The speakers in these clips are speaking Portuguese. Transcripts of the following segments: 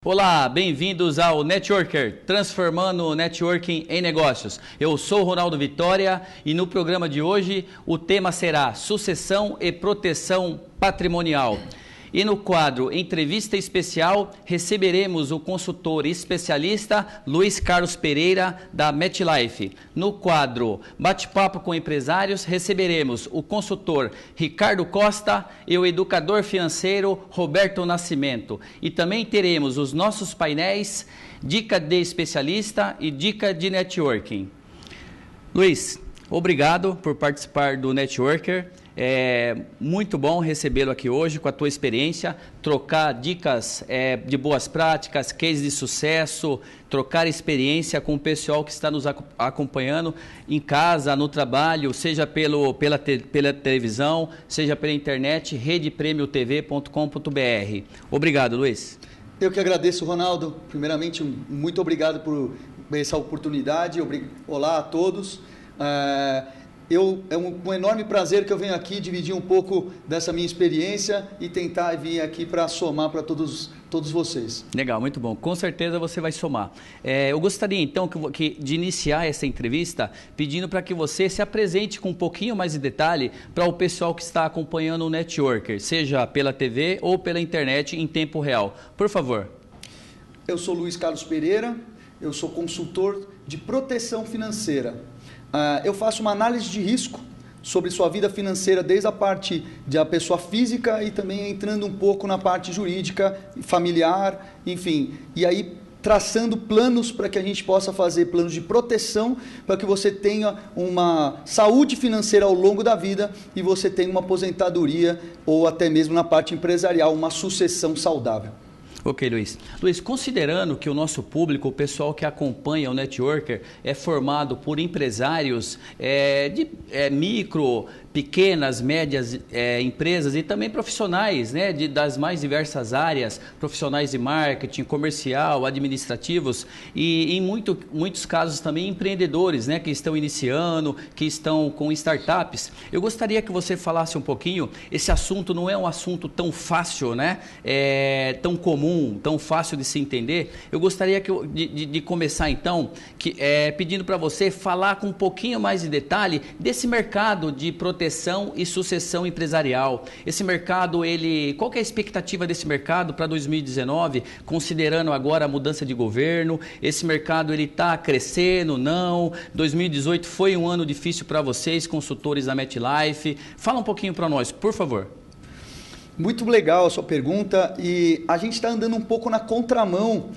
Olá, bem-vindos ao Networker, transformando o networking em negócios. Eu sou Ronaldo Vitória e no programa de hoje o tema será sucessão e proteção patrimonial. E no quadro Entrevista Especial, receberemos o consultor especialista Luiz Carlos Pereira, da MetLife. No quadro Bate-Papo com Empresários, receberemos o consultor Ricardo Costa e o educador financeiro Roberto Nascimento. E também teremos os nossos painéis Dica de Especialista e Dica de Networking. Luiz, obrigado por participar do Networker. É muito bom recebê-lo aqui hoje com a tua experiência, trocar dicas de boas práticas, cases de sucesso, trocar experiência com o pessoal que está nos acompanhando em casa, no trabalho, seja pela televisão, seja pela internet, redepremiotv.com.br. Obrigado, Luiz. Eu que agradeço, Ronaldo. Primeiramente, muito obrigado por essa oportunidade. Olá a todos. É um enorme prazer que eu venho aqui dividir um pouco dessa minha experiência e tentar vir aqui para somar para todos vocês. Legal, muito bom. Com certeza você vai somar. Eu gostaria então de iniciar essa entrevista pedindo para que você se apresente com um pouquinho mais de detalhe para o pessoal que está acompanhando o Networker, seja pela TV ou pela internet em tempo real. Por favor. Eu sou Luiz Carlos Pereira, eu sou consultor de proteção financeira. Eu faço uma análise de risco sobre sua vida financeira, desde a parte da pessoa física e também entrando um pouco na parte jurídica, familiar, enfim. E aí traçando planos para que a gente possa fazer planos de proteção para que você tenha uma saúde financeira ao longo da vida e você tenha uma aposentadoria ou até mesmo na parte empresarial, uma sucessão saudável. Ok, Luiz. Luiz, considerando que o nosso público, o pessoal que acompanha o Networker, é formado por empresários de micro, pequenas, médias empresas e também profissionais, né, das mais diversas áreas, profissionais de marketing, comercial, administrativos e em muitos casos também empreendedores, né, que estão iniciando, que estão com startups. Eu gostaria que você falasse um pouquinho, esse assunto não é um assunto tão fácil, né, tão comum, tão fácil de se entender. Eu gostaria de começar então pedindo para você falar com um pouquinho mais de detalhe desse mercado de proteção e sucessão empresarial. Esse mercado, qual que é a expectativa desse mercado para 2019, considerando agora a mudança de governo? Esse mercado está crescendo, não? 2018 foi um ano difícil para vocês, consultores da MetLife. Fala um pouquinho para nós, por favor. Muito legal a sua pergunta e a gente está andando um pouco na contramão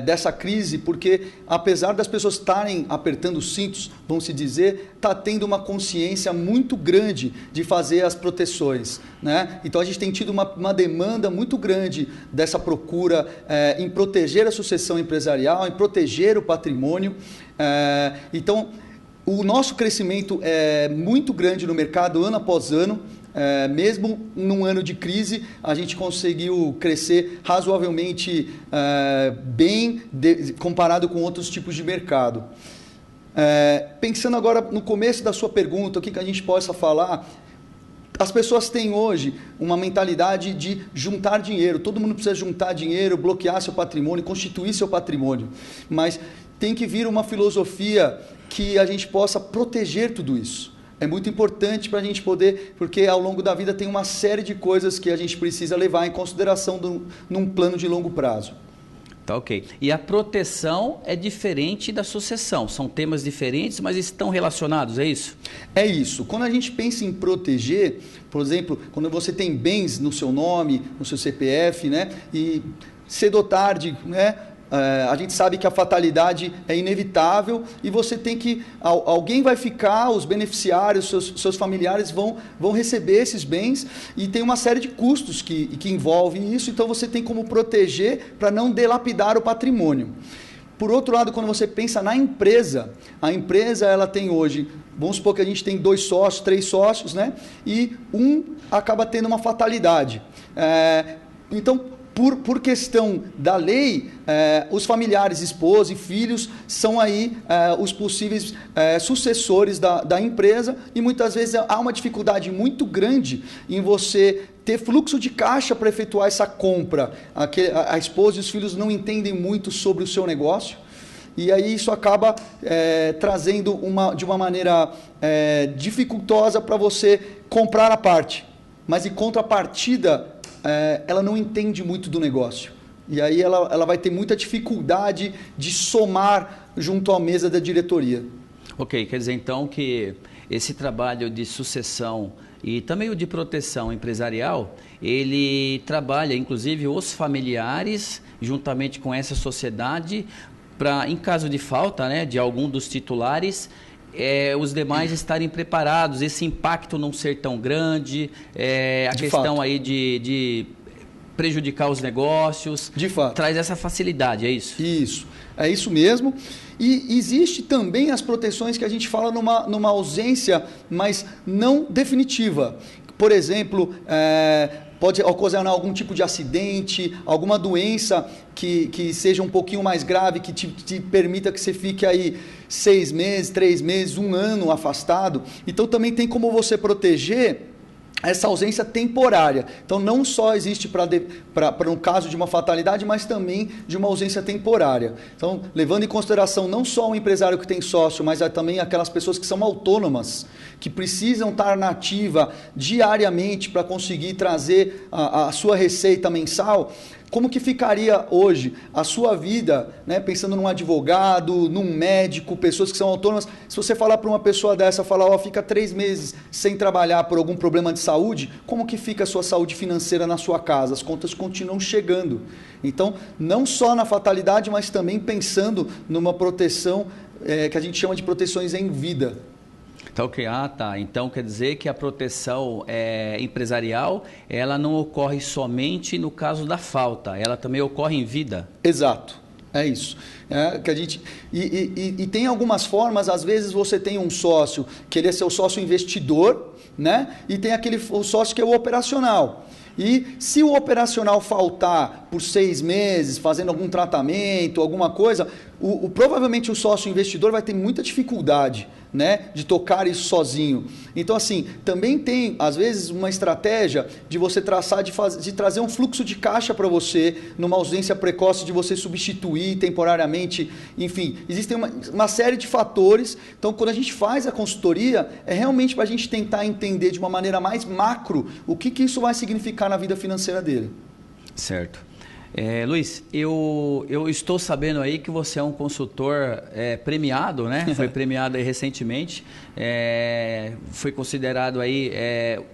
dessa crise, porque apesar das pessoas estarem apertando os cintos, vamos se dizer, está tendo uma consciência muito grande de fazer as proteções, né? Então a gente tem tido uma demanda muito grande dessa procura em proteger a sucessão empresarial, em proteger o patrimônio. Então o nosso crescimento é muito grande no mercado ano após ano. Mesmo num ano de crise, a gente conseguiu crescer razoavelmente bem comparado com outros tipos de mercado. Pensando agora no começo da sua pergunta, o que a gente possa falar, as pessoas têm hoje uma mentalidade de juntar dinheiro, todo mundo precisa juntar dinheiro, bloquear seu patrimônio, constituir seu patrimônio, mas tem que vir uma filosofia que a gente possa proteger tudo isso. É muito importante para a gente poder, porque ao longo da vida tem uma série de coisas que a gente precisa levar em consideração num plano de longo prazo. Tá, ok. E a proteção é diferente da sucessão. São temas diferentes, mas estão relacionados, é isso? É isso. Quando a gente pensa em proteger, por exemplo, quando você tem bens no seu nome, no seu CPF, né, e cedo ou tarde, né, a gente sabe que a fatalidade é inevitável e você tem que... Alguém vai ficar, os beneficiários, seus familiares vão receber esses bens e tem uma série de custos que envolvem isso, então você tem como proteger para não dilapidar o patrimônio. Por outro lado, quando você pensa na empresa, a empresa ela tem hoje, vamos supor que a gente tem 2 sócios, 3 sócios, né? E um acaba tendo uma fatalidade. Então, por questão da lei, os familiares, esposa e filhos, são aí os possíveis sucessores da empresa, e muitas vezes há uma dificuldade muito grande em você ter fluxo de caixa para efetuar essa compra. A esposa e os filhos não entendem muito sobre o seu negócio, e aí isso acaba trazendo de uma maneira dificultosa para você comprar a parte. Mas em contrapartida, ela não entende muito do negócio. E aí ela vai ter muita dificuldade de somar junto à mesa da diretoria. Ok, quer dizer então que esse trabalho de sucessão e também o de proteção empresarial, ele trabalha inclusive os familiares juntamente com essa sociedade para, em caso de falta, né, de algum dos titulares, os demais estarem preparados, esse impacto não ser tão grande, a questão aí de prejudicar os negócios. De fato. Traz essa facilidade, é isso? Isso, é isso mesmo. E existe também as proteções que a gente fala numa ausência, mas não definitiva. Por exemplo, pode ocasionar algum tipo de acidente, alguma doença que seja um pouquinho mais grave, que te permita que você fique aí 6 meses, 3 meses, 1 ano afastado. Então também tem como você proteger essa ausência temporária. Então não só existe para um caso de uma fatalidade, mas também de uma ausência temporária. Então, levando em consideração não só o empresário que tem sócio, mas também aquelas pessoas que são autônomas, que precisam estar na ativa diariamente para conseguir trazer a sua receita mensal. Como que ficaria hoje a sua vida, né, pensando num advogado, num médico, pessoas que são autônomas? Se você falar para uma pessoa dessa, falar, fica 3 meses sem trabalhar por algum problema de saúde, como que fica a sua saúde financeira na sua casa? As contas continuam chegando. Então, não só na fatalidade, mas também pensando numa proteção que a gente chama de proteções em vida. Tá ok. Então quer dizer que a proteção empresarial, ela não ocorre somente no caso da falta, ela também ocorre em vida. Exato, é isso. Que a gente, e tem algumas formas, às vezes você tem um sócio que ele é seu sócio investidor, né? E tem o sócio que é o operacional. E se o operacional faltar por 6 meses, fazendo algum tratamento, alguma coisa, provavelmente o sócio investidor vai ter muita dificuldade, né, de tocar isso sozinho. Então, assim, também tem, às vezes, uma estratégia de você traçar, de trazer um fluxo de caixa para você, numa ausência precoce, de você substituir temporariamente. Enfim, existem uma série de fatores. Então, quando a gente faz a consultoria, é realmente para a gente tentar entender de uma maneira mais macro o que isso vai significar na vida financeira dele. Certo. Luiz, eu estou sabendo aí que você é um consultor premiado, né? Foi premiado aí recentemente, foi considerado aí,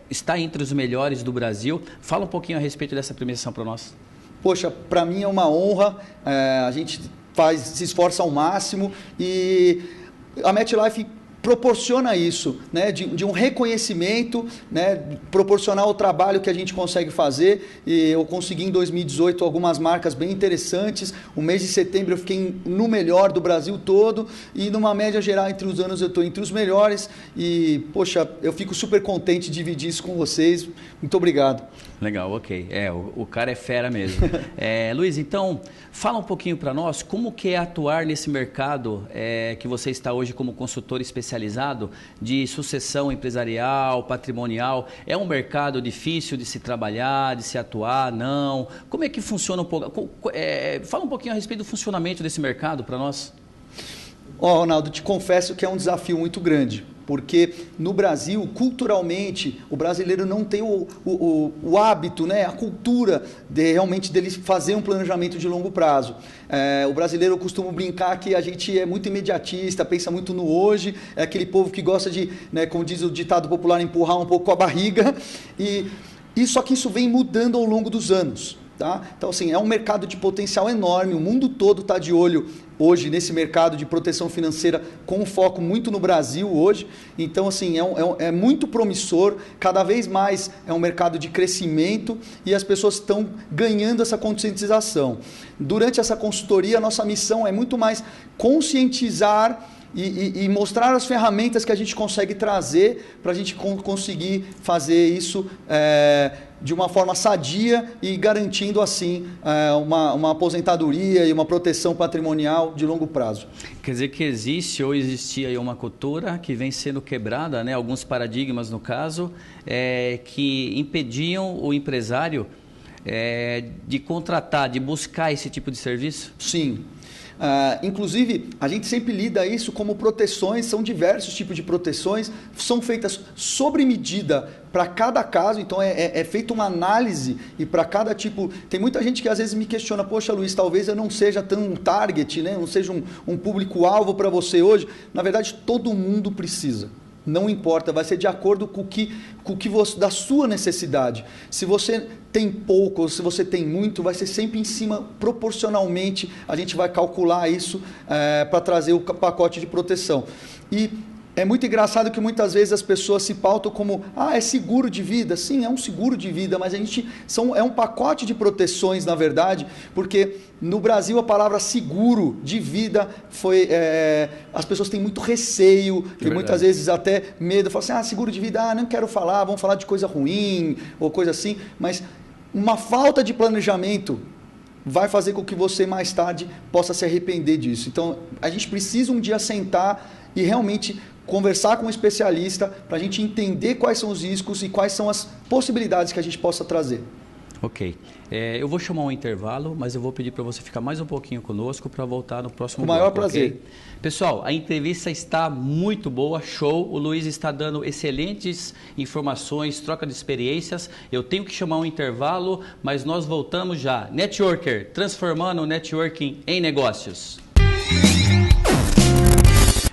está entre os melhores do Brasil. Fala um pouquinho a respeito dessa premiação para nós. Poxa, para mim é uma honra, a gente se esforça ao máximo e a MetLife proporciona isso, né, de um reconhecimento, né, proporcionar o trabalho que a gente consegue fazer. E eu consegui em 2018 algumas marcas bem interessantes. O mês de setembro eu fiquei no melhor do Brasil todo e numa média geral entre os anos eu estou entre os melhores e, poxa, eu fico super contente de dividir isso com vocês. Muito obrigado. Legal, ok. O cara é fera mesmo. Luiz, então, fala um pouquinho para nós como que é atuar nesse mercado que você está hoje como consultor especializado de sucessão empresarial, patrimonial. É um mercado difícil de se trabalhar, de se atuar, não? Como é que funciona um pouco? Fala um pouquinho a respeito do funcionamento desse mercado para nós. Ronaldo, te confesso que é um desafio muito grande. Porque no Brasil, culturalmente, o brasileiro não tem o hábito, né, a cultura realmente dele fazer um planejamento de longo prazo. O brasileiro costuma brincar que a gente é muito imediatista, pensa muito no hoje, é aquele povo que gosta de, né, como diz o ditado popular, empurrar um pouco com a barriga. Só que isso vem mudando ao longo dos anos. Tá? Então, assim, é um mercado de potencial enorme, o mundo todo está de olho hoje nesse mercado de proteção financeira com um foco muito no Brasil hoje. Então, assim, é muito promissor, cada vez mais é um mercado de crescimento e as pessoas estão ganhando essa conscientização. Durante essa consultoria, a nossa missão é muito mais conscientizar e mostrar as ferramentas que a gente consegue trazer para a gente conseguir fazer isso de uma forma sadia e garantindo assim uma aposentadoria e uma proteção patrimonial de longo prazo. Quer dizer que existe ou existia aí uma cultura que vem sendo quebrada, né? Alguns paradigmas no caso, que impediam o empresário de contratar, de buscar esse tipo de serviço? Sim. Inclusive, a gente sempre lida isso como proteções, são diversos tipos de proteções, são feitas sobre medida para cada caso, então é feita uma análise e para cada tipo... Tem muita gente que às vezes me questiona, poxa Luiz, talvez eu não seja tão um target, né? Não seja um público-alvo para você hoje. Na verdade, todo mundo precisa. Não importa, vai ser de acordo com o que você, da sua necessidade. Se você tem pouco ou se você tem muito, vai ser sempre em cima, proporcionalmente, a gente vai calcular isso para trazer o pacote de proteção. E é muito engraçado que muitas vezes as pessoas se pautam como, é seguro de vida. Sim, é um seguro de vida, mas é um pacote de proteções, na verdade, porque no Brasil a palavra seguro de vida as pessoas têm muito receio e muitas vezes até medo. Falam assim, seguro de vida, não quero falar, vamos falar de coisa ruim ou coisa assim, mas uma falta de planejamento vai fazer com que você mais tarde possa se arrepender disso. Então, a gente precisa um dia sentar e realmente conversar com um especialista para a gente entender quais são os riscos e quais são as possibilidades que a gente possa trazer. Ok. Eu vou chamar um intervalo, mas eu vou pedir para você ficar mais um pouquinho conosco para voltar no próximo bloco. Com o maior prazer. Okay? Pessoal, a entrevista está muito boa, show. O Luiz está dando excelentes informações, troca de experiências. Eu tenho que chamar um intervalo, mas nós voltamos já. Networker, transformando o networking em negócios.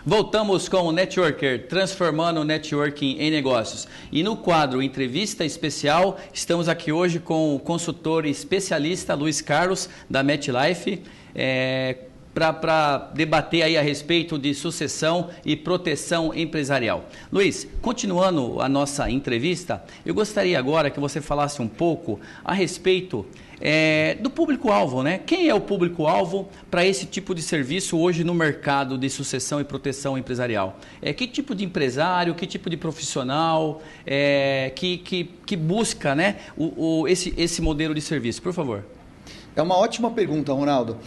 Voltamos com o Networker, transformando o networking em negócios. E no quadro Entrevista Especial, estamos aqui hoje com o consultor especialista Luiz Carlos, da MetLife, para debater aí a respeito de sucessão e proteção empresarial. Luiz, continuando a nossa entrevista, eu gostaria agora que você falasse um pouco a respeito do público-alvo, né? Quem é o público-alvo para esse tipo de serviço hoje no mercado de sucessão e proteção empresarial? Que tipo de empresário, que tipo de profissional que busca, né, esse modelo de serviço? Por favor. É uma ótima pergunta, Ronaldo.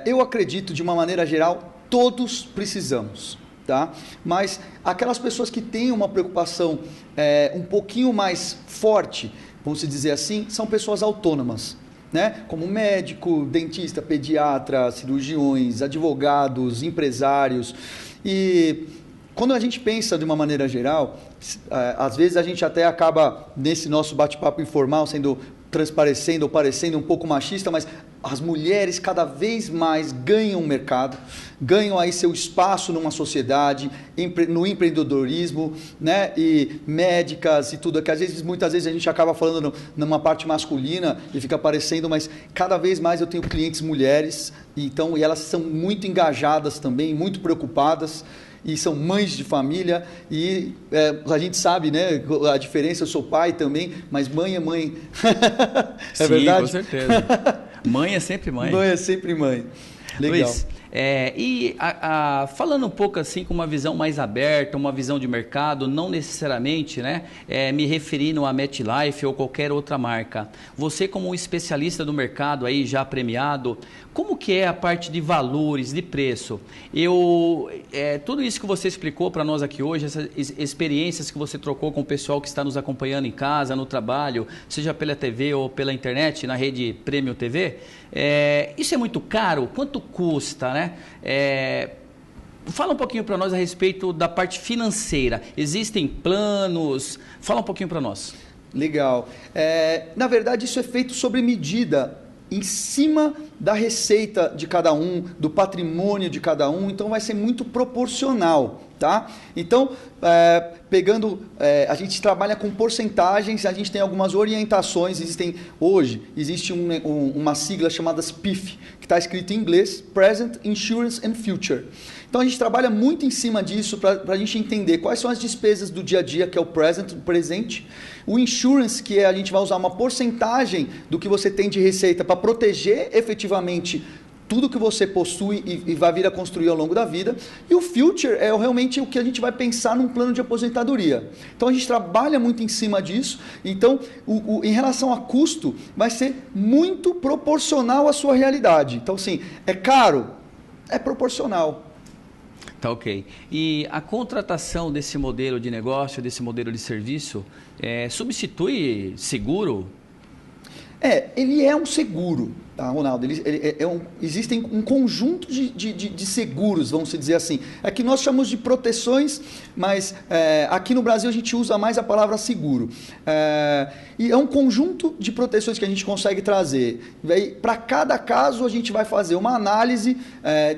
Eu acredito, de uma maneira geral, todos precisamos, tá? Mas aquelas pessoas que têm uma preocupação um pouquinho mais forte, vamos dizer assim, são pessoas autônomas, né? Como médico, dentista, pediatra, cirurgiões, advogados, empresários. E quando a gente pensa de uma maneira geral, às vezes a gente até acaba, nesse nosso bate-papo informal, transparecendo ou parecendo um pouco machista, mas as mulheres cada vez mais ganham mercado, ganham aí seu espaço numa sociedade, no empreendedorismo, né? E médicas e tudo, que muitas vezes a gente acaba falando numa parte masculina e fica parecendo, mas cada vez mais eu tenho clientes mulheres, e elas são muito engajadas também, muito preocupadas, e são mães de família, e a gente sabe, né, a diferença. Eu sou pai também, mas mãe é mãe. É verdade? Com certeza. Mãe é sempre mãe. Mãe é sempre mãe. Legal. Luiz, falando um pouco assim com uma visão mais aberta, uma visão de mercado, não necessariamente, né, me referindo a MetLife ou qualquer outra marca. Você, como um especialista do mercado aí já premiado, como que é a parte de valores, de preço? Tudo isso que você explicou para nós aqui hoje, essas experiências que você trocou com o pessoal que está nos acompanhando em casa, no trabalho, seja pela TV ou pela internet, na rede Prêmio TV, isso é muito caro? Quanto custa, né? Fala um pouquinho para nós a respeito da parte financeira. Existem planos? Fala um pouquinho para nós. Legal. Na verdade, isso é feito sobre medida, em cima da receita de cada um, do patrimônio de cada um, então vai ser muito proporcional, tá? Então, a gente trabalha com porcentagens, a gente tem algumas orientações, existe uma sigla chamada PIF, que está escrito em inglês, Present, Insurance and Future. Então a gente trabalha muito em cima disso para a gente entender quais são as despesas do dia a dia, que é o present, o presente. O insurance, que a gente vai usar uma porcentagem do que você tem de receita para proteger efetivamente tudo que você possui e vai vir a construir ao longo da vida. E o future é realmente o que a gente vai pensar num plano de aposentadoria. Então a gente trabalha muito em cima disso. Então, em relação a custo, vai ser muito proporcional à sua realidade. Então, assim, é caro? É proporcional. Tá, ok. E a contratação desse modelo de negócio, desse modelo de serviço, substitui seguro? Ele é um seguro, tá, Ronaldo? Existem um conjunto de seguros, vamos dizer assim. Aqui nós chamamos de proteções, mas aqui no Brasil a gente usa mais a palavra seguro. E é um conjunto de proteções que a gente consegue trazer. Para cada caso a gente vai fazer uma análise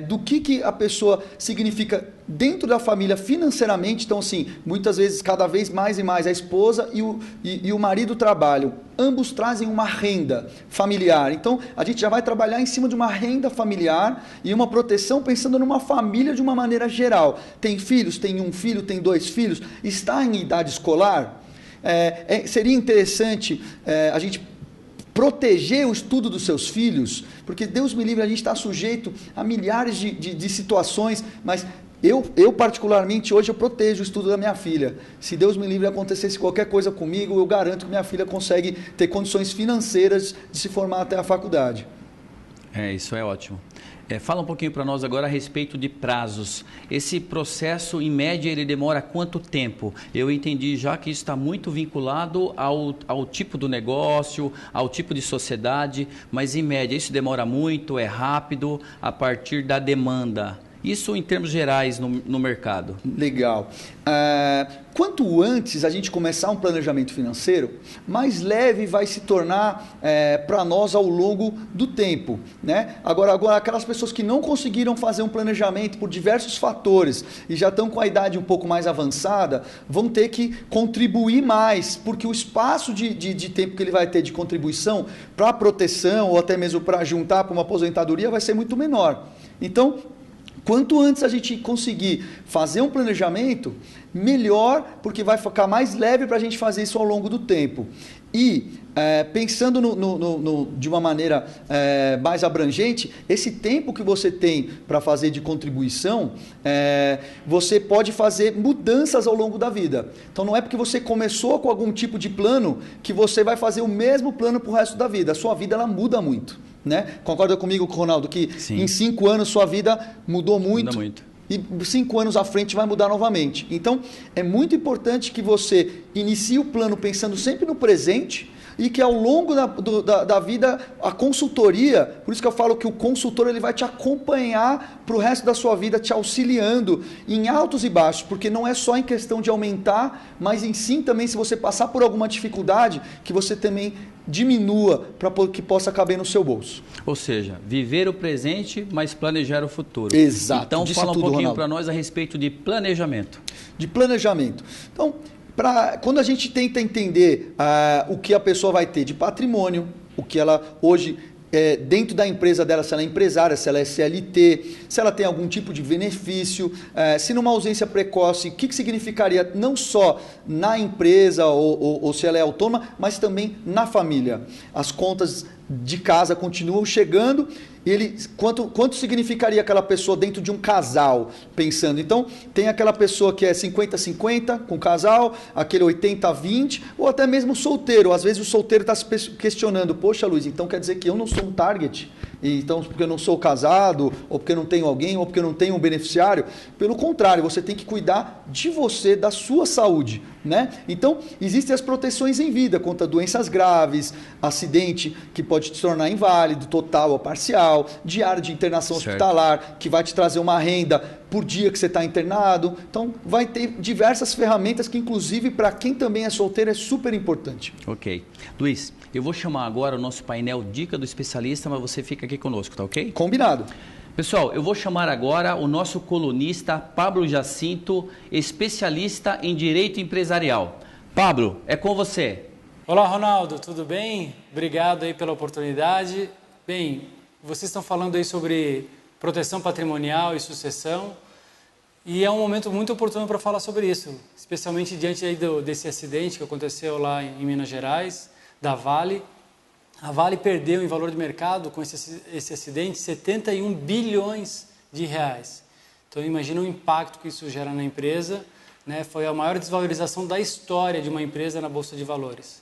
do que a pessoa significa dentro da família financeiramente. Então, assim, muitas vezes, cada vez mais e mais, a esposa e o marido trabalham. Ambos trazem uma renda familiar. Então, a gente já vai trabalhar em cima de uma renda familiar e uma proteção pensando numa família de uma maneira geral. Tem filhos? Tem um filho? Tem 2 filhos? Está em idade escolar? Seria interessante a gente proteger o estudo dos seus filhos, porque Deus me livre, a gente está sujeito a milhares de situações, mas eu particularmente hoje eu protejo o estudo da minha filha. Se Deus me livre acontecesse qualquer coisa comigo, eu garanto que minha filha consegue ter condições financeiras de se formar até a faculdade. Isso é ótimo. Fala um pouquinho para nós agora a respeito de prazos. Esse processo, em média, ele demora quanto tempo? Eu entendi já que isso está muito vinculado ao tipo do negócio, ao tipo de sociedade, mas em média isso demora muito, é rápido, a partir da demanda. Isso em termos gerais no mercado. Legal. Quanto antes a gente começar um planejamento financeiro, mais leve vai se tornar para nós ao longo do tempo, né? Agora, aquelas pessoas que não conseguiram fazer um planejamento por diversos fatores e já estão com a idade um pouco mais avançada, vão ter que contribuir mais, porque o espaço de tempo que ele vai ter de contribuição para proteção ou até mesmo para juntar para uma aposentadoria vai ser muito menor. Então, quanto antes a gente conseguir fazer um planejamento, melhor, porque vai ficar mais leve para a gente fazer isso ao longo do tempo. E pensando de uma maneira mais abrangente, esse tempo que você tem para fazer de contribuição, você pode fazer mudanças ao longo da vida. Então não é porque você começou com algum tipo de plano que você vai fazer o mesmo plano para o resto da vida. A sua vida ela muda muito. Né? Concorda comigo, Ronaldo, que Sim. Em 5 anos sua vida mudou muito. Muda muito. E 5 anos à frente vai mudar novamente. Então, é muito importante que você inicie o plano pensando sempre no presente e que ao longo da vida, a consultoria, por isso que eu falo que o consultor ele vai te acompanhar para o resto da sua vida, te auxiliando em altos e baixos, porque não é só em questão de aumentar, mas em sim também, se você passar por alguma dificuldade, que você também diminua para que possa caber no seu bolso. Ou seja, viver o presente, mas planejar o futuro. Exato. Então, fala um pouquinho para nós a respeito de planejamento. De planejamento. Então, quando a gente tenta entender o que a pessoa vai ter de patrimônio, o que ela hoje, dentro da empresa dela, se ela é empresária, se ela é CLT, se ela tem algum tipo de benefício, se numa ausência precoce, o que significaria não só na empresa ou se ela é autônoma, mas também na família. As contas de casa continuam chegando. Quanto significaria aquela pessoa dentro de um casal, pensando? Então, tem aquela pessoa que é 50-50 com o casal, aquele 80-20, ou até mesmo solteiro. Às vezes o solteiro está se questionando, poxa, Luiz, então quer dizer que eu não sou um target? Então, porque eu não sou casado, ou porque eu não tenho alguém, ou porque eu não tenho um beneficiário? Pelo contrário, você tem que cuidar de você, da sua saúde, né? Então, existem as proteções em vida contra doenças graves, acidente que pode te tornar inválido, total ou parcial, diário de internação hospitalar, que vai te trazer uma renda por dia que você está internado. Então, vai ter diversas ferramentas que, inclusive, para quem também é solteiro, é super importante. Ok. Luiz, eu vou chamar agora o nosso painel Dica do Especialista, mas você fica aqui conosco, tá ok? Combinado. Pessoal, eu vou chamar agora o nosso colunista Pablo Jacinto, especialista em Direito Empresarial. Pablo, é com você. Olá, Ronaldo, tudo bem? Obrigado aí pela oportunidade. Bem, vocês estão falando aí sobre proteção patrimonial e sucessão, e é um momento muito oportuno para falar sobre isso, especialmente diante aí desse acidente que aconteceu lá em Minas Gerais, da Vale. A Vale perdeu em valor de mercado com esse acidente 71 bilhões de reais. Então imagina o impacto que isso gera na empresa, né? Foi a maior desvalorização da história de uma empresa na Bolsa de Valores.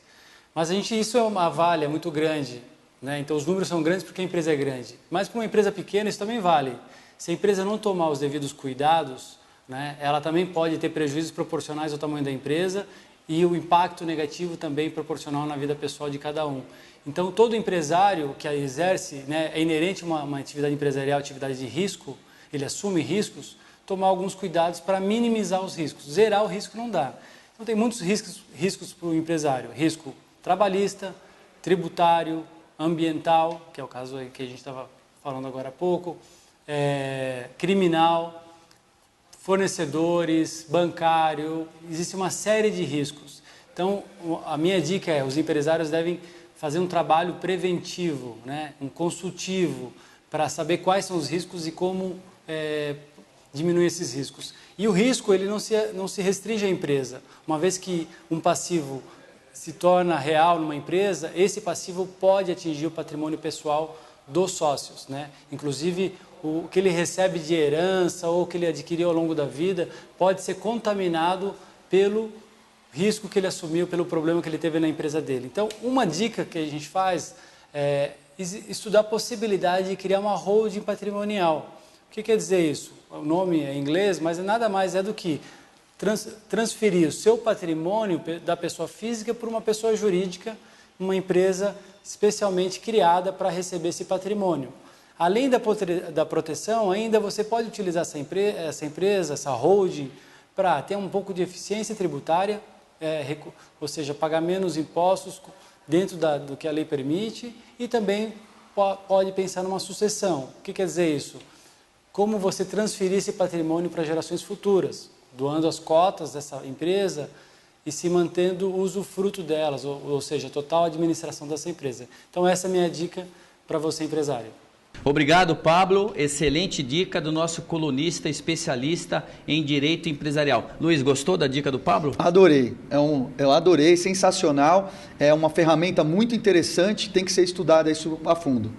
Mas isso é uma Vale, é muito grande, né? Então os números são grandes porque a empresa é grande. Mas para uma empresa pequena isso também vale. Se a empresa não tomar os devidos cuidados, né, ela também pode ter prejuízos proporcionais ao tamanho da empresa e o impacto negativo também proporcional na vida pessoal de cada um. Então, todo empresário que exerce, né, é inerente a uma atividade empresarial, atividade de risco, ele assume riscos, tomar alguns cuidados para minimizar os riscos. Zerar o risco não dá. Então, tem muitos riscos para o empresário. Risco trabalhista, tributário, ambiental, que é o caso aí que a gente estava falando agora há pouco, criminal, fornecedores, bancário, existe uma série de riscos. Então, a minha dica é, os empresários devem fazer um trabalho preventivo, né, um consultivo, para saber quais são os riscos e como diminuir esses riscos. E o risco ele não se restringe à empresa. Uma vez que um passivo se torna real numa empresa, esse passivo pode atingir o patrimônio pessoal dos sócios, né? Inclusive, o que ele recebe de herança ou que ele adquiriu ao longo da vida pode ser contaminado pelo risco que ele assumiu, pelo problema que ele teve na empresa dele. Então, uma dica que a gente faz é estudar a possibilidade de criar uma holding patrimonial. O que quer dizer isso? O nome é em inglês, mas nada mais é do que transferir o seu patrimônio da pessoa física para uma pessoa jurídica, uma empresa especialmente criada para receber esse patrimônio. Além da proteção, ainda você pode utilizar essa empresa, essa holding, para ter um pouco de eficiência tributária, ou seja, pagar menos impostos dentro do que a lei permite, e também pode pensar numa sucessão. O que quer dizer isso? Como você transferir esse patrimônio para gerações futuras, doando as cotas dessa empresa e se mantendo o usufruto delas, ou seja, a total administração dessa empresa. Então essa é a minha dica para você, empresário. Obrigado, Pablo. Excelente dica do nosso colunista especialista em direito empresarial. Luiz, gostou da dica do Pablo? Adorei. Eu adorei, sensacional. É uma ferramenta muito interessante, tem que ser estudada isso a fundo.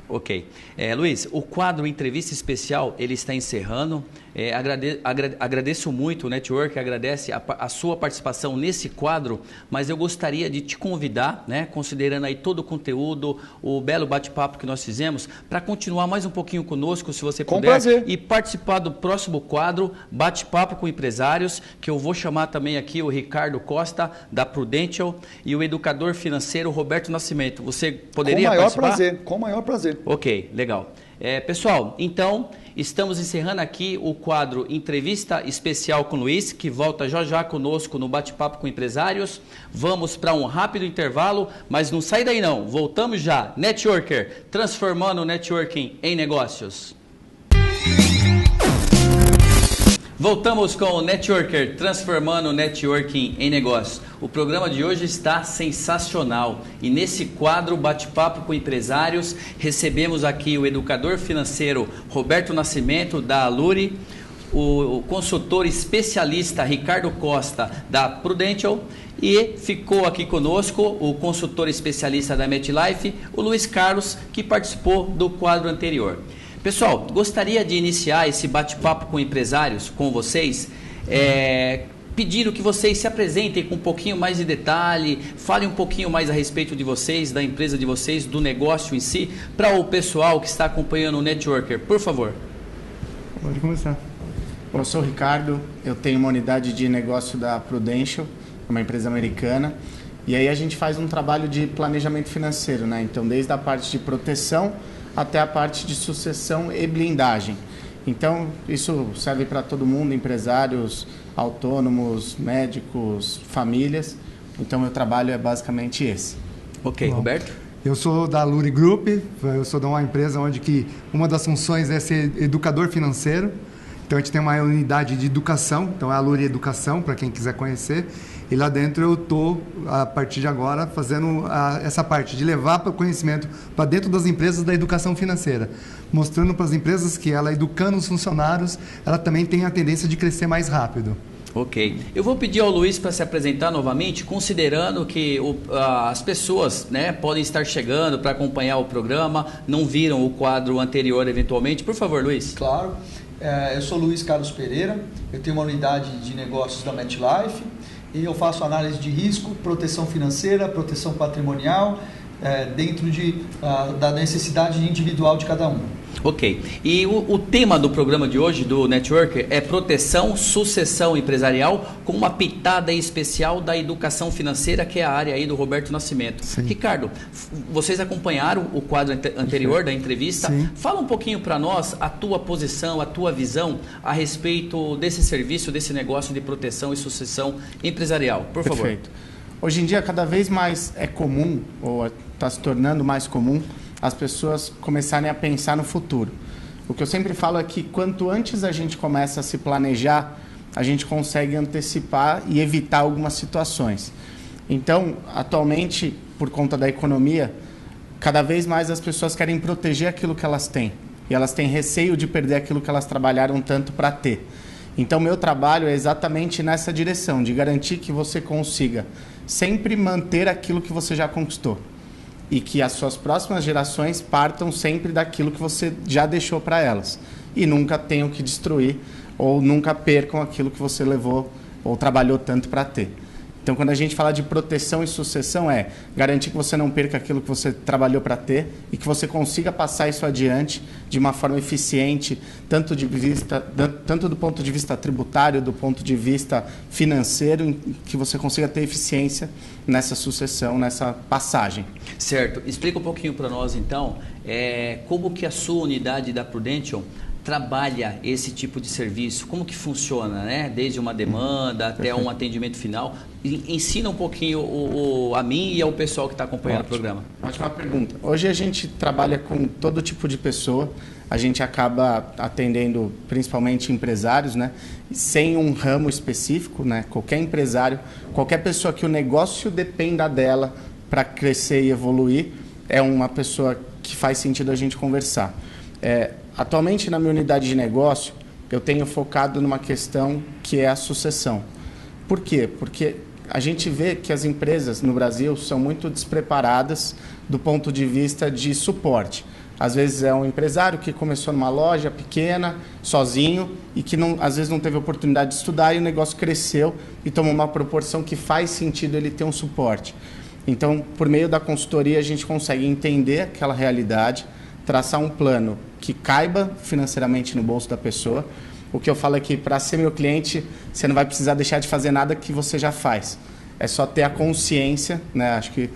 Ok. Luiz, o quadro Entrevista Especial, ele está encerrando. Agradeço muito o Network, agradece a sua participação nesse quadro, mas eu gostaria de te convidar, né, considerando aí todo o conteúdo, o belo bate-papo que nós fizemos, para continuar mais um pouquinho conosco, se você puder. Com prazer. E participar do próximo quadro, Bate-Papo com Empresários, que eu vou chamar também aqui o Ricardo Costa, da Prudential, e o educador financeiro Roberto Nascimento. Você poderia participar? Com o maior prazer. Ok, legal. Pessoal, então, estamos encerrando aqui o quadro Entrevista Especial com o Luiz, que volta já conosco no Bate-Papo com Empresários. Vamos para um rápido intervalo, mas não sai daí não. Voltamos já. Networker, transformando o networking em negócios. Voltamos com o Networker, transformando o networking em negócio. O programa de hoje está sensacional e nesse quadro Bate-Papo com Empresários recebemos aqui o educador financeiro Roberto Nascimento, da Aluri, o consultor especialista Ricardo Costa, da Prudential, e ficou aqui conosco o consultor especialista da MetLife, o Luiz Carlos, que participou do quadro anterior. Pessoal, gostaria de iniciar esse bate-papo com empresários, com vocês, pedindo que vocês se apresentem com um pouquinho mais de detalhe, falem um pouquinho mais a respeito de vocês, da empresa de vocês, do negócio em si, para o pessoal que está acompanhando o Networker. Por favor. Pode começar. Bom, eu sou o Ricardo, eu tenho uma unidade de negócio da Prudential, uma empresa americana, e aí a gente faz um trabalho de planejamento financeiro, né? Então, desde a parte de proteção até a parte de sucessão e blindagem. Então, isso serve para todo mundo, empresários, autônomos, médicos, famílias. Então, meu trabalho é basicamente esse. Ok, Roberto? Eu sou da Aluri Group, eu sou de uma empresa onde que uma das funções é ser educador financeiro. Então, a gente tem uma unidade de educação, então é a Aluri Educação, para quem quiser conhecer. E lá dentro eu estou, a partir de agora, fazendo essa parte de levar para o conhecimento para dentro das empresas da educação financeira, mostrando para as empresas que ela, educando os funcionários, ela também tem a tendência de crescer mais rápido. Ok. Eu vou pedir ao Luiz para se apresentar novamente, considerando que as pessoas, né, podem estar chegando para acompanhar o programa, não viram o quadro anterior eventualmente. Por favor, Luiz. Claro. Eu sou Luiz Carlos Pereira, eu tenho uma unidade de negócios da MetLife e eu faço análise de risco, proteção financeira, proteção patrimonial, dentro da necessidade individual de cada um. Ok. E o tema do programa de hoje, do Networker, é proteção, sucessão empresarial, com uma pitada especial da educação financeira, que é a área aí do Roberto Nascimento. Sim. Ricardo, vocês acompanharam o quadro anterior da entrevista. Sim. Fala um pouquinho para nós a tua posição, a tua visão a respeito desse serviço, desse negócio de proteção e sucessão empresarial. Por favor. Perfeito. Hoje em dia, cada vez mais é comum, ou está se tornando mais comum, as pessoas começarem a pensar no futuro. O que eu sempre falo é que quanto antes a gente começa a se planejar, a gente consegue antecipar e evitar algumas situações. Então, atualmente, por conta da economia, cada vez mais as pessoas querem proteger aquilo que elas têm. E elas têm receio de perder aquilo que elas trabalharam tanto para ter. Então, meu trabalho é exatamente nessa direção, de garantir que você consiga sempre manter aquilo que você já conquistou. E que as suas próximas gerações partam sempre daquilo que você já deixou para elas. E nunca tenham que destruir ou nunca percam aquilo que você levou ou trabalhou tanto para ter. Então, quando a gente fala de proteção e sucessão, é garantir que você não perca aquilo que você trabalhou para ter e que você consiga passar isso adiante de uma forma eficiente, tanto do ponto de vista tributário, do ponto de vista financeiro, que você consiga ter eficiência nessa sucessão, nessa passagem. Certo. Explica um pouquinho para nós, então, como que a sua unidade da Prudential trabalha esse tipo de serviço, como que funciona, né? Desde uma demanda até um atendimento final. Ensina um pouquinho a mim e ao pessoal que está acompanhando o programa. Ótima pergunta. Hoje a gente trabalha com todo tipo de pessoa, a gente acaba atendendo principalmente empresários, né? Sem um ramo específico, né? Qualquer empresário, qualquer pessoa que o negócio dependa dela para crescer e evoluir, é uma pessoa que faz sentido a gente conversar. Atualmente, na minha unidade de negócio, eu tenho focado numa questão que é a sucessão. Por quê? Porque a gente vê que as empresas no Brasil são muito despreparadas do ponto de vista de suporte. Às vezes é um empresário que começou numa loja pequena, sozinho, e que às vezes não teve oportunidade de estudar e o negócio cresceu e tomou uma proporção que faz sentido ele ter um suporte. Então, por meio da consultoria, a gente consegue entender aquela realidade, traçar um plano que caiba financeiramente no bolso da pessoa. O que eu falo é que para ser meu cliente, você não vai precisar deixar de fazer nada que você já faz. É só ter a consciência, né? Acho que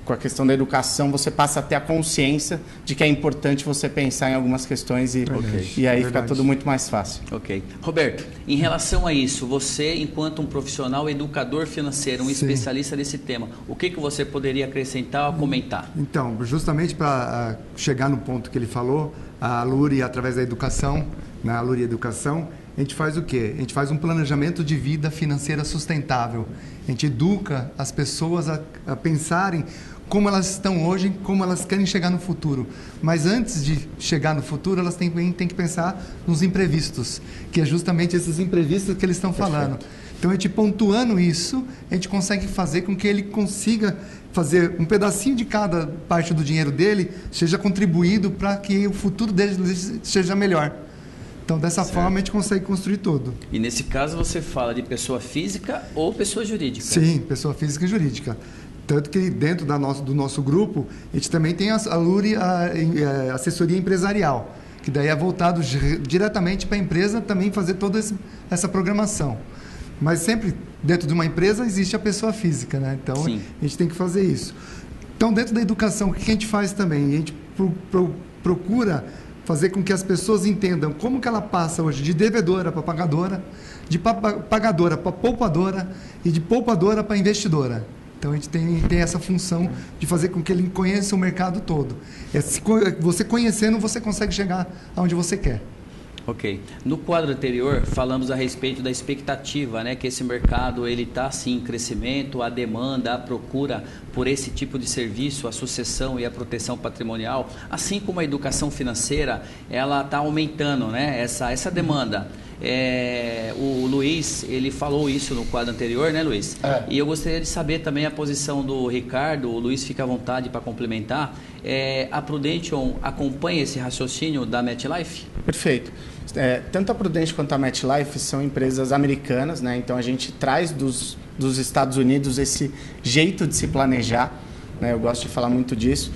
com a questão da educação, você passa a ter a consciência de que é importante você pensar em algumas questões e aí fica tudo muito mais fácil. Ok. Roberto, em relação a isso, você, enquanto um profissional educador financeiro, um especialista nesse tema, o que você poderia acrescentar ou comentar? Então, justamente para chegar no ponto que ele falou, a Luri, através da educação, na Luri Educação, a gente faz o quê? A gente faz um planejamento de vida financeira sustentável. A gente educa as pessoas a pensarem como elas estão hoje, como elas querem chegar no futuro. Mas antes de chegar no futuro, elas têm que pensar nos imprevistos, que é justamente esses imprevistos que eles estão falando. Então, a gente pontuando isso, a gente consegue fazer com que ele consiga fazer um pedacinho de cada parte do dinheiro dele, seja contribuído para que o futuro dele seja melhor. Então, dessa forma, a gente consegue construir tudo. E nesse caso, você fala de pessoa física ou pessoa jurídica? Sim, pessoa física e jurídica. Tanto que dentro do nosso grupo, a gente também tem a Luri, a assessoria empresarial, que daí é voltado diretamente para a empresa também fazer toda essa programação. Mas sempre dentro de uma empresa existe a pessoa física, né? Então, sim, a gente tem que fazer isso. Então, dentro da educação, o que a gente faz também? A gente procura fazer com que as pessoas entendam como que ela passa hoje de devedora para pagadora, de pagadora para poupadora e de poupadora para investidora. Então, a gente tem essa função de fazer com que ele conheça o mercado todo. Você conhecendo, você consegue chegar aonde você quer. Ok. No quadro anterior, falamos a respeito da expectativa, né? Que esse mercado está sim em crescimento, a demanda, a procura por esse tipo de serviço, a sucessão e a proteção patrimonial, assim como a educação financeira, ela está aumentando, né? Essa demanda. O Luiz, ele falou isso no quadro anterior, né, Luiz? E eu gostaria de saber também a posição do Ricardo. O Luiz fica à vontade para complementar. A Prudential acompanha esse raciocínio da MetLife? Perfeito. Tanto a Prudential quanto a MetLife são empresas americanas, né? Então a gente traz dos Estados Unidos esse jeito de se planejar, né? Eu gosto de falar muito disso.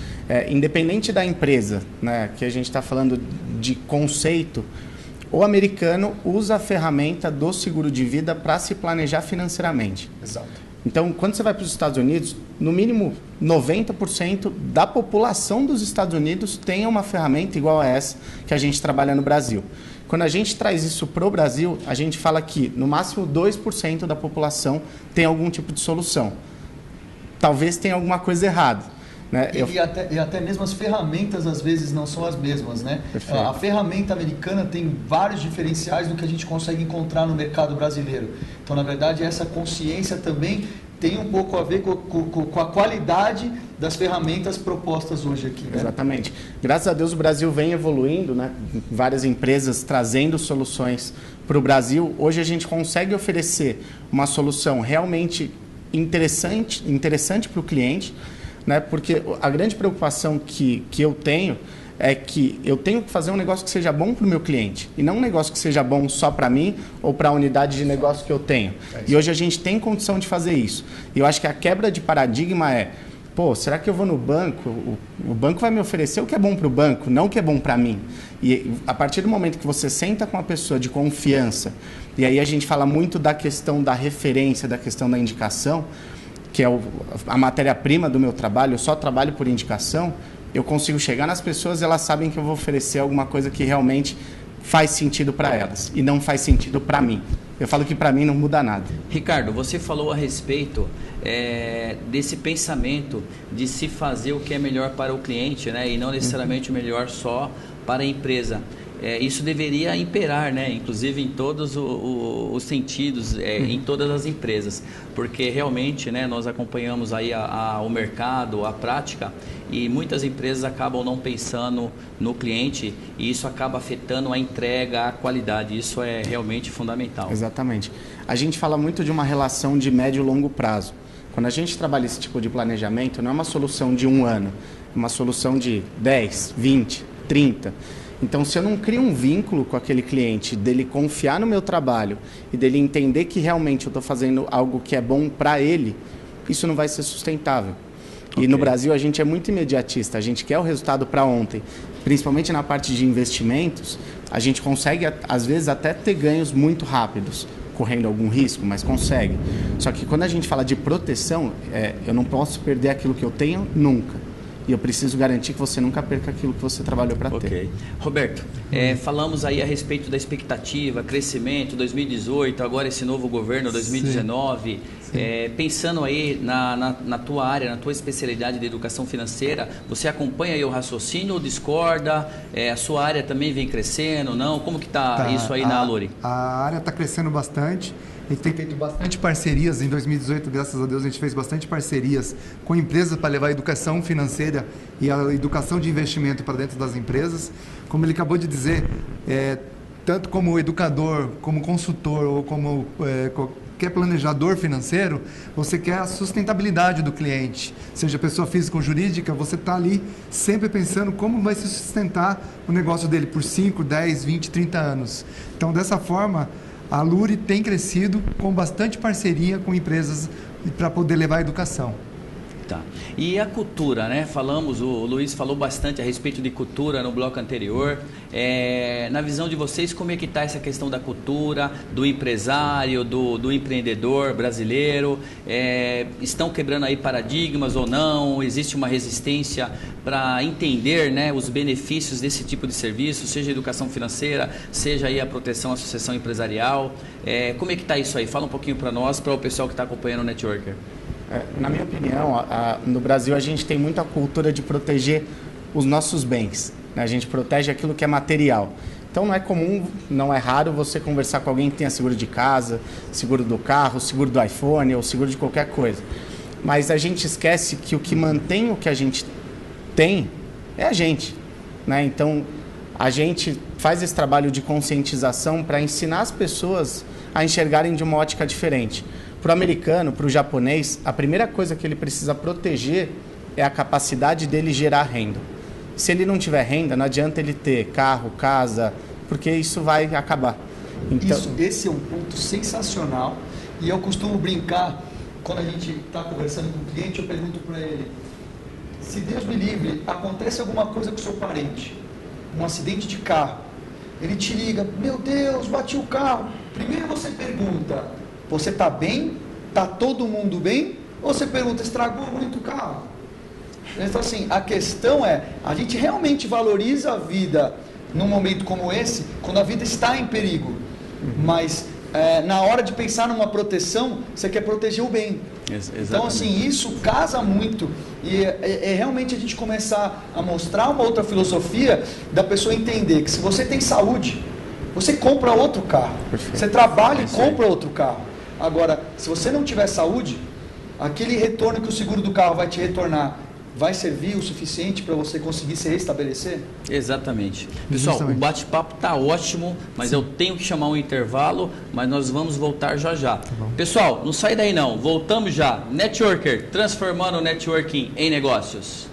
Independente da empresa, né, que a gente está falando de conceito, o americano usa a ferramenta do seguro de vida para se planejar financeiramente. Exato. Então, quando você vai para os Estados Unidos, no mínimo 90% da população dos Estados Unidos tem uma ferramenta igual a essa que a gente trabalha no Brasil. Quando a gente traz isso para o Brasil, a gente fala que no máximo 2% da população tem algum tipo de solução. Talvez tenha alguma coisa errada. Né? E até mesmo as ferramentas às vezes não são as mesmas, né? Perfeito. A ferramenta americana tem vários diferenciais do que a gente consegue encontrar no mercado brasileiro. Então, na verdade, essa consciência também tem um pouco a ver com a qualidade das ferramentas propostas hoje aqui, né? Exatamente. Graças a Deus o Brasil vem evoluindo, né? Várias empresas trazendo soluções para o Brasil. Hoje a gente consegue oferecer uma solução realmente interessante para o cliente, né? Porque a grande preocupação que eu tenho é que eu tenho que fazer um negócio que seja bom para o meu cliente e não um negócio que seja bom só para mim ou para a unidade de negócio que eu tenho. E hoje a gente tem condição de fazer isso. E eu acho que a quebra de paradigma será que eu vou no banco? O banco vai me oferecer o que é bom para o banco, não o que é bom para mim. E a partir do momento que você senta com uma pessoa de confiança, e aí a gente fala muito da questão da referência, da questão da indicação, que é a matéria-prima do meu trabalho, eu só trabalho por indicação, eu consigo chegar nas pessoas e elas sabem que eu vou oferecer alguma coisa que realmente faz sentido para elas e não faz sentido para mim. Eu falo que para mim não muda nada. Ricardo, você falou a respeito desse pensamento de se fazer o que é melhor para o cliente, né? E não necessariamente o melhor só para a empresa. Isso deveria imperar, né? Inclusive em todos os sentidos, em todas as empresas, porque realmente, né, nós acompanhamos aí o mercado, a prática, e muitas empresas acabam não pensando no cliente e isso acaba afetando a entrega, a qualidade. Isso é realmente fundamental. Exatamente. A gente fala muito de uma relação de médio e longo prazo. Quando a gente trabalha esse tipo de planejamento, não é uma solução de 1 ano, é uma solução de 10, 20, 30. Então, se eu não crio um vínculo com aquele cliente, dele confiar no meu trabalho e dele entender que realmente eu estou fazendo algo que é bom para ele, isso não vai ser sustentável. Okay. E no Brasil a gente é muito imediatista, a gente quer o resultado para ontem. Principalmente na parte de investimentos, a gente consegue, às vezes, até ter ganhos muito rápidos, correndo algum risco, mas consegue. Só que quando a gente fala de proteção, eu não posso perder aquilo que eu tenho nunca. E eu preciso garantir que você nunca perca aquilo que você trabalhou para ter. Roberto, falamos aí a respeito da expectativa, crescimento, 2018, agora esse novo governo, 2019. Pensando aí na tua área, na tua especialidade de educação financeira, você acompanha aí o raciocínio ou discorda? A sua área também vem crescendo, não? Como que está isso aí na Aluri? A área está crescendo bastante. A gente tem feito bastante parcerias. Em 2018, graças a Deus, a gente fez bastante parcerias com empresas para levar a educação financeira e a educação de investimento para dentro das empresas. Como ele acabou de dizer, tanto como educador, como consultor ou como qualquer planejador financeiro, você quer a sustentabilidade do cliente. Seja pessoa física ou jurídica, você está ali sempre pensando como vai se sustentar o negócio dele por 5, 10, 20, 30 anos. Então, dessa forma, a Aluri tem crescido com bastante parceria com empresas para poder levar a educação. Tá. E a cultura, né? O Luiz falou bastante a respeito de cultura no bloco anterior. Na visão de vocês, como é que está essa questão da cultura, do empresário, do empreendedor brasileiro? Estão quebrando aí paradigmas ou não? Existe uma resistência para entender, né, os benefícios desse tipo de serviço, seja a educação financeira, seja aí a proteção à sucessão empresarial? Como é que está isso aí? Fala um pouquinho para nós, para o pessoal que está acompanhando o Networker. Na minha opinião, no Brasil a gente tem muita cultura de proteger os nossos bens, né? A gente protege aquilo que é material. Então não é comum, não é raro você conversar com alguém que tenha seguro de casa, seguro do carro, seguro do iPhone ou seguro de qualquer coisa. Mas a gente esquece que o que mantém o que a gente tem é a gente, né? Então a gente faz esse trabalho de conscientização para ensinar as pessoas a enxergarem de uma ótica diferente. Para o americano, para o japonês, a primeira coisa que ele precisa proteger é a capacidade dele gerar renda. Se ele não tiver renda, não adianta ele ter carro, casa, porque isso vai acabar. Então... Esse é um ponto sensacional, e eu costumo brincar, quando a gente está conversando com o cliente, eu pergunto para ele, se Deus me livre, acontece alguma coisa com o seu parente, um acidente de carro, ele te liga, meu Deus, bati o carro. Primeiro você pergunta, você está bem? Está todo mundo bem? Ou você pergunta, estragou muito o carro? Então assim, a questão é, a gente realmente valoriza a vida num momento como esse, quando a vida está em perigo. Mas na hora de pensar numa proteção, você quer proteger o bem. Então assim, isso casa muito. E é realmente a gente começar a mostrar uma outra filosofia da pessoa entender que se você tem saúde, você compra outro carro. Perfeito. Você trabalha e compra outro carro. Agora, se você não tiver saúde, aquele retorno que o seguro do carro vai te retornar vai servir o suficiente para você conseguir se restabelecer? Exatamente. Pessoal, o bate-papo está ótimo, mas eu tenho que chamar um intervalo, mas nós vamos voltar já já. Pessoal, não sai daí não, voltamos já. Networker, transformando o networking em negócios.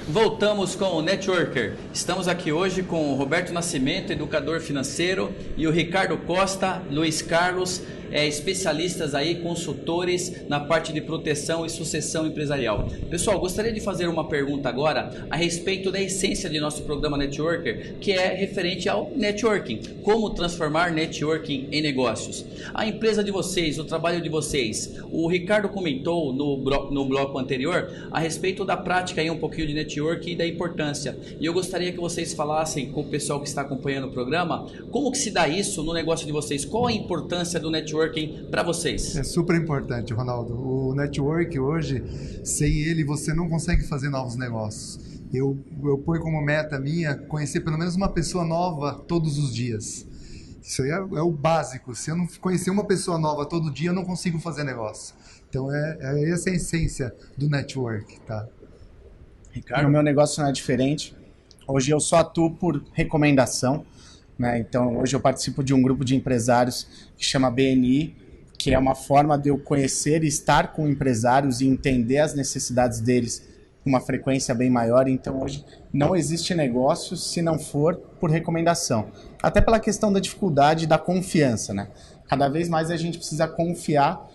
Voltamos com o Networker. Estamos aqui hoje com o Roberto Nascimento, educador financeiro, e o Ricardo Costa, Luiz Carlos, especialistas aí, consultores na parte de proteção e sucessão empresarial. Pessoal, gostaria de fazer uma pergunta agora a respeito da essência de nosso programa Networker, que é referente ao networking. Como transformar networking em negócios? A empresa de vocês, o trabalho de vocês, o Ricardo comentou no bloco anterior a respeito da prática aí um pouquinho de networking e da importância. E eu gostaria que vocês falassem com o pessoal que está acompanhando o programa, como que se dá isso no negócio de vocês? Qual a importância do networking para vocês? É super importante, Ronaldo. O network hoje, sem ele você não consegue fazer novos negócios. Eu ponho como meta minha conhecer pelo menos uma pessoa nova todos os dias. Isso aí é o básico. Se eu não conhecer uma pessoa nova todo dia, eu não consigo fazer negócio. Então essa é a essência do network, tá? Ricardo, o meu negócio não é diferente. Hoje eu só atuo por recomendação, né? Então hoje eu participo de um grupo de empresários que chama BNI, que é uma forma de eu conhecer e estar com empresários e entender as necessidades deles com uma frequência bem maior. Então hoje não existe negócio se não for por recomendação. Até pela questão da dificuldade e da confiança, né? Cada vez mais a gente precisa confiar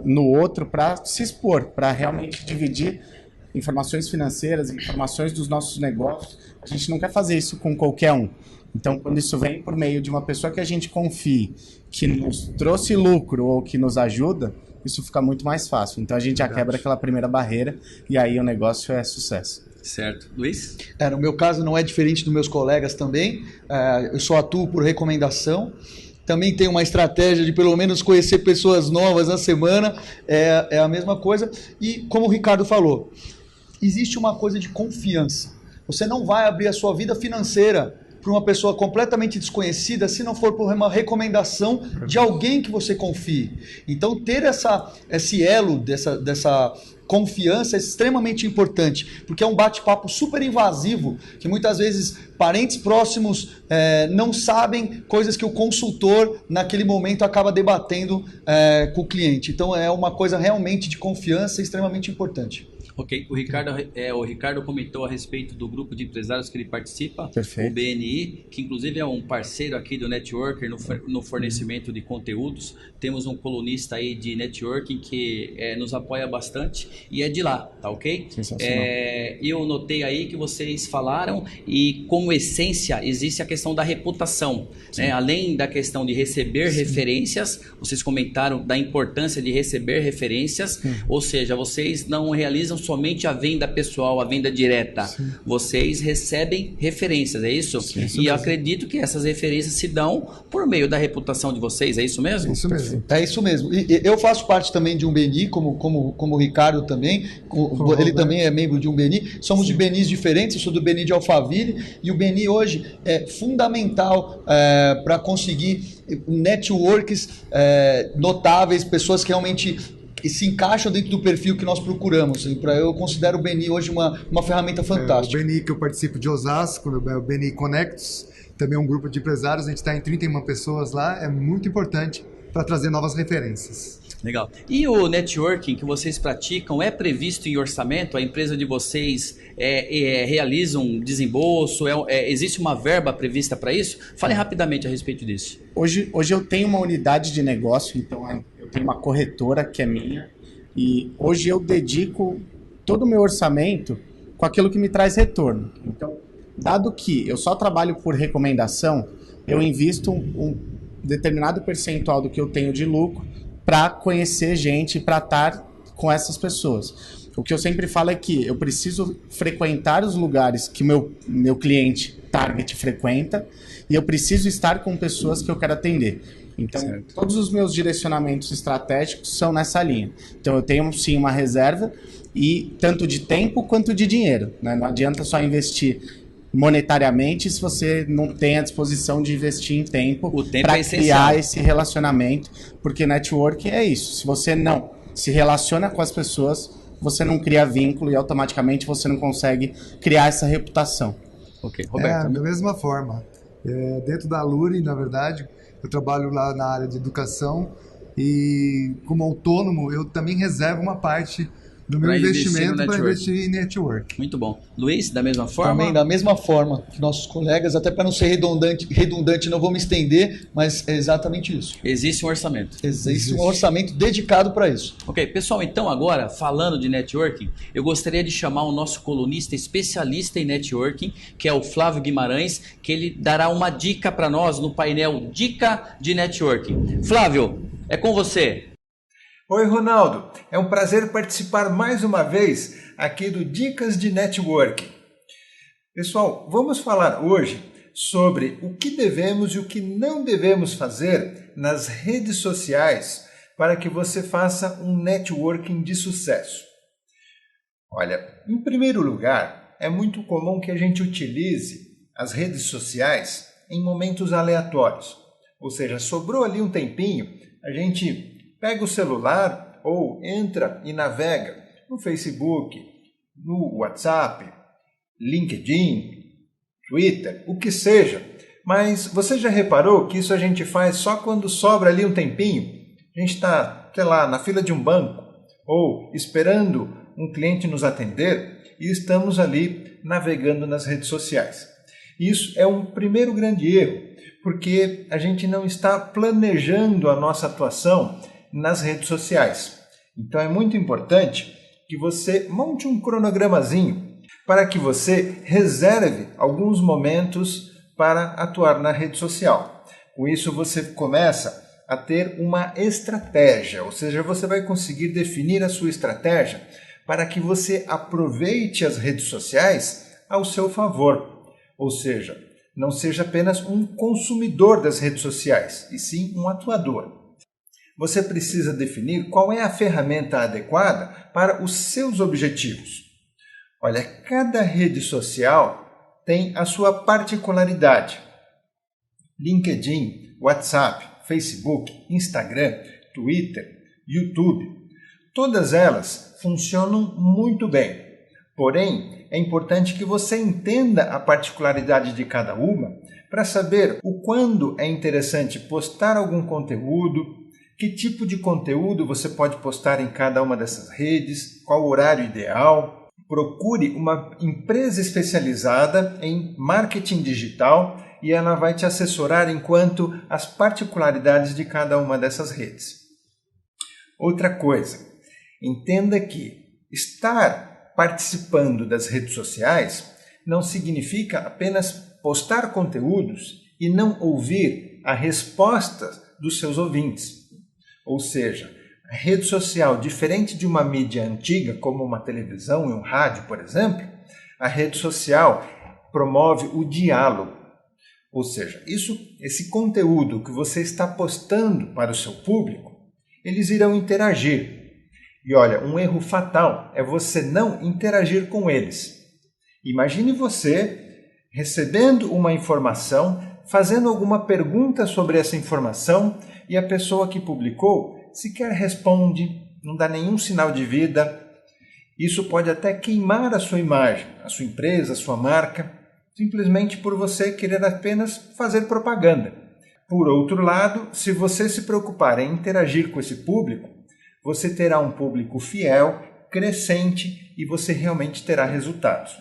no outro para se expor, para realmente dividir informações financeiras, informações dos nossos negócios. A gente não quer fazer isso com qualquer um. Então, quando isso vem por meio de uma pessoa que a gente confie, que nos trouxe lucro ou que nos ajuda, isso fica muito mais fácil. Então, a gente já quebra aquela primeira barreira e aí o negócio é sucesso. Certo. Luiz? No meu caso não é diferente dos meus colegas também. Eu só atuo por recomendação. Também tem uma estratégia de pelo menos conhecer pessoas novas na semana. É a mesma coisa. E como o Ricardo falou, existe uma coisa de confiança. Você não vai abrir a sua vida financeira para uma pessoa completamente desconhecida se não for por uma recomendação de alguém que você confie. Então ter esse elo dessa confiança é extremamente importante, porque é um bate-papo super invasivo, que muitas vezes parentes próximos não sabem coisas que o consultor naquele momento acaba debatendo com o cliente. Então é uma coisa realmente de confiança extremamente importante. Ok, o Ricardo comentou a respeito do grupo de empresários que ele participa, Perfeito. O BNI, que inclusive é um parceiro aqui do Networker no fornecimento de conteúdos. Temos um colunista aí de networking que nos apoia bastante e é de lá, tá ok? Sensacional. Eu notei aí que vocês falaram e como essência existe a questão da reputação, né? Além da questão de receber referências, vocês comentaram da importância de receber referências, ou seja, vocês não realizam somente a venda pessoal, a venda direta. Sim. Vocês recebem referências, é isso? Sim, isso mesmo. Acredito que essas referências se dão por meio da reputação de vocês, é isso mesmo? Isso mesmo. É isso mesmo. E eu faço parte também de um BNI, como o Ricardo também. Ele também é membro de um BNI. Somos de BNIs diferentes, eu sou do BNI de Alphaville, e o BNI hoje é fundamental para conseguir networks notáveis, pessoas que realmente que se encaixam dentro do perfil que nós procuramos. Eu considero o BNI hoje uma ferramenta fantástica. O BNI que eu participo de Osasco, o BNI Connects, também é um grupo de empresários, a gente está em 31 pessoas lá, é muito importante para trazer novas referências. Legal. E o networking que vocês praticam é previsto em orçamento? A empresa de vocês realiza um desembolso? Existe uma verba prevista para isso? Fale rapidamente a respeito disso. Hoje eu tenho uma unidade de negócio, então eu tenho uma corretora que é minha, e hoje eu dedico todo o meu orçamento com aquilo que me traz retorno. Então, dado que eu só trabalho por recomendação, eu invisto um determinado percentual do que eu tenho de lucro para conhecer gente, para estar com essas pessoas. O que eu sempre falo é que eu preciso frequentar os lugares que meu cliente target frequenta e eu preciso estar com pessoas que eu quero atender. Então, todos os meus direcionamentos estratégicos são nessa linha. Então, eu tenho sim uma reserva, e tanto de tempo quanto de dinheiro, né? Não adianta só investir monetariamente se você não tem a disposição de investir em tempo para criar esse relacionamento, porque network é isso. Se você não se relaciona com as pessoas, você não cria vínculo e automaticamente você não consegue criar essa reputação. Ok, Roberto. Da mesma forma. Dentro da Alure, na verdade, eu trabalho lá na área de educação e como autônomo eu também reservo uma parte do meu investimento para investir em network. Muito bom. Luiz, da mesma forma? Também da mesma forma que nossos colegas, até para não ser redundante, não vou me estender, mas é exatamente isso. Existe um orçamento. Existe um orçamento dedicado para isso. Ok, pessoal, então agora, falando de networking, eu gostaria de chamar o nosso colunista especialista em networking, que é o Flávio Guimarães, que ele dará uma dica para nós no painel Dica de Networking. Flávio, é com você. Oi, Ronaldo. É um prazer participar mais uma vez aqui do Dicas de Networking. Pessoal, vamos falar hoje sobre o que devemos e o que não devemos fazer nas redes sociais para que você faça um networking de sucesso. Olha, em primeiro lugar, é muito comum que a gente utilize as redes sociais em momentos aleatórios. Ou seja, sobrou ali um tempinho, a gente pega o celular ou entra e navega no Facebook, no WhatsApp, LinkedIn, Twitter, o que seja. Mas você já reparou que isso a gente faz só quando sobra ali um tempinho? A gente está, sei lá, na fila de um banco ou esperando um cliente nos atender e estamos ali navegando nas redes sociais. Isso é um primeiro grande erro, porque a gente não está planejando a nossa atuação nas redes sociais. Então é muito importante que você monte um cronogramazinho para que você reserve alguns momentos para atuar na rede social. Com isso você começa a ter uma estratégia, ou seja, você vai conseguir definir a sua estratégia para que você aproveite as redes sociais ao seu favor. Ou seja, não seja apenas um consumidor das redes sociais, e sim um atuador. Você precisa definir qual é a ferramenta adequada para os seus objetivos. Olha, cada rede social tem a sua particularidade. LinkedIn, WhatsApp, Facebook, Instagram, Twitter, YouTube, todas elas funcionam muito bem. Porém, é importante que você entenda a particularidade de cada uma para saber o quando é interessante postar algum conteúdo, que tipo de conteúdo você pode postar em cada uma dessas redes, qual o horário ideal. Procure uma empresa especializada em marketing digital e ela vai te assessorar quanto às particularidades de cada uma dessas redes. Outra coisa, entenda que estar participando das redes sociais não significa apenas postar conteúdos e não ouvir a resposta dos seus ouvintes. Ou seja, a rede social, diferente de uma mídia antiga, como uma televisão e um rádio, por exemplo, a rede social promove o diálogo. Ou seja, esse conteúdo que você está postando para o seu público, eles irão interagir. E olha, um erro fatal é você não interagir com eles. Imagine você recebendo uma informação, fazendo alguma pergunta sobre essa informação e a pessoa que publicou sequer responde, não dá nenhum sinal de vida. Isso pode até queimar a sua imagem, a sua empresa, a sua marca, simplesmente por você querer apenas fazer propaganda. Por outro lado, se você se preocupar em interagir com esse público, você terá um público fiel, crescente e você realmente terá resultados.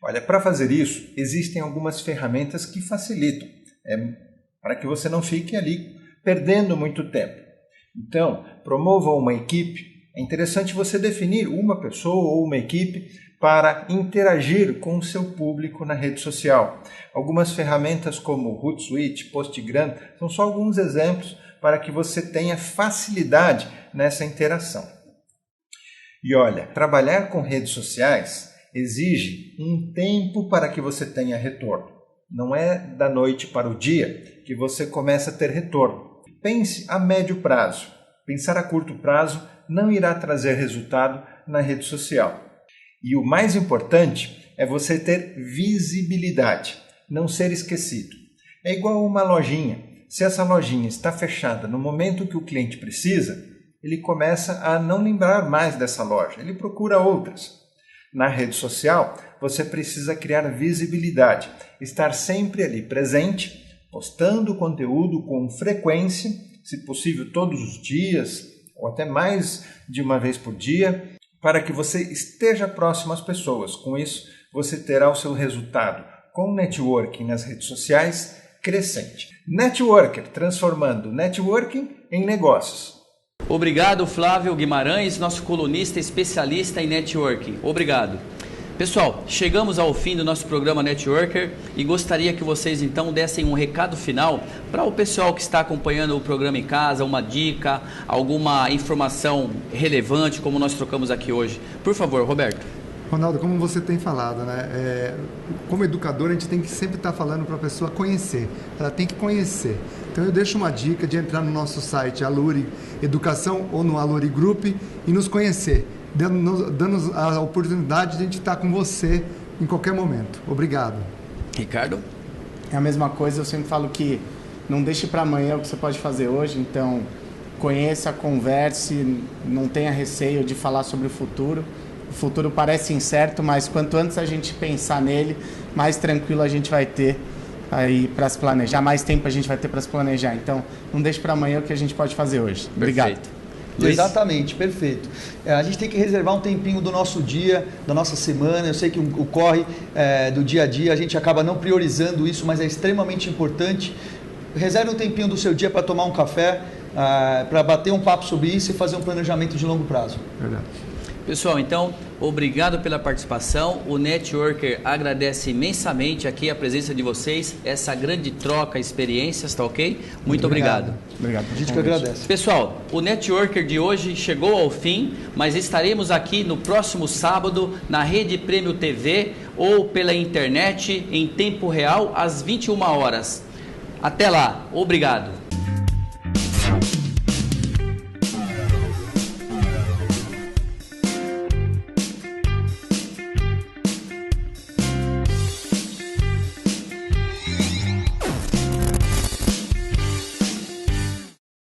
Olha, para fazer isso, existem algumas ferramentas que facilitam, para que você não fique ali perdendo muito tempo. Então, promova uma equipe. É interessante você definir uma pessoa ou uma equipe para interagir com o seu público na rede social. Algumas ferramentas como Hootsuite, Postgram, são só alguns exemplos para que você tenha facilidade nessa interação. E olha, trabalhar com redes sociais exige um tempo para que você tenha retorno. Não é da noite para o dia que você começa a ter retorno. Pense a médio prazo. Pensar a curto prazo não irá trazer resultado na rede social. E o mais importante é você ter visibilidade, não ser esquecido. É igual uma lojinha. Se essa lojinha está fechada no momento que o cliente precisa, ele começa a não lembrar mais dessa loja, ele procura outras. Na rede social, você precisa criar visibilidade, estar sempre ali presente, postando conteúdo com frequência, se possível todos os dias, ou até mais de uma vez por dia, para que você esteja próximo às pessoas. Com isso, você terá o seu resultado com networking nas redes sociais crescente. Networker, transformando networking em negócios. Obrigado, Flávio Guimarães, nosso colunista especialista em networking. Obrigado. Pessoal, chegamos ao fim do nosso programa Networker e gostaria que vocês então dessem um recado final para o pessoal que está acompanhando o programa em casa, uma dica, alguma informação relevante como nós trocamos aqui hoje. Por favor, Roberto. Ronaldo, como você tem falado, né? Como educador, a gente tem que sempre estar falando para a pessoa conhecer. Ela tem que conhecer. Então, eu deixo uma dica de entrar no nosso site Aluri Educação ou no Aluri Group e nos conhecer, dando a oportunidade de a gente estar com você em qualquer momento. Obrigado. Ricardo? É a mesma coisa, eu sempre falo que não deixe para amanhã o que você pode fazer hoje, então conheça, converse, não tenha receio de falar sobre o futuro. O futuro parece incerto, mas quanto antes a gente pensar nele, mais tranquilo a gente vai ter aí para se planejar, mais tempo a gente vai ter para se planejar. Então, não deixe para amanhã o que a gente pode fazer hoje. Obrigado. Perfeito. Luiz? Exatamente, perfeito. A gente tem que reservar um tempinho do nosso dia, da nossa semana. Eu sei que o corre do dia a dia, a gente acaba não priorizando isso, mas é extremamente importante. Reserve um tempinho do seu dia para tomar um café, para bater um papo sobre isso e fazer um planejamento de longo prazo. Verdade. Pessoal, então, obrigado pela participação. O Networker agradece imensamente aqui a presença de vocês, essa grande troca, experiências, tá ok? Muito obrigado. Obrigado. A gente que agradece. Pessoal, o Networker de hoje chegou ao fim, mas estaremos aqui no próximo sábado na Rede Prêmio TV ou pela internet em tempo real às 21 horas. Até lá, obrigado.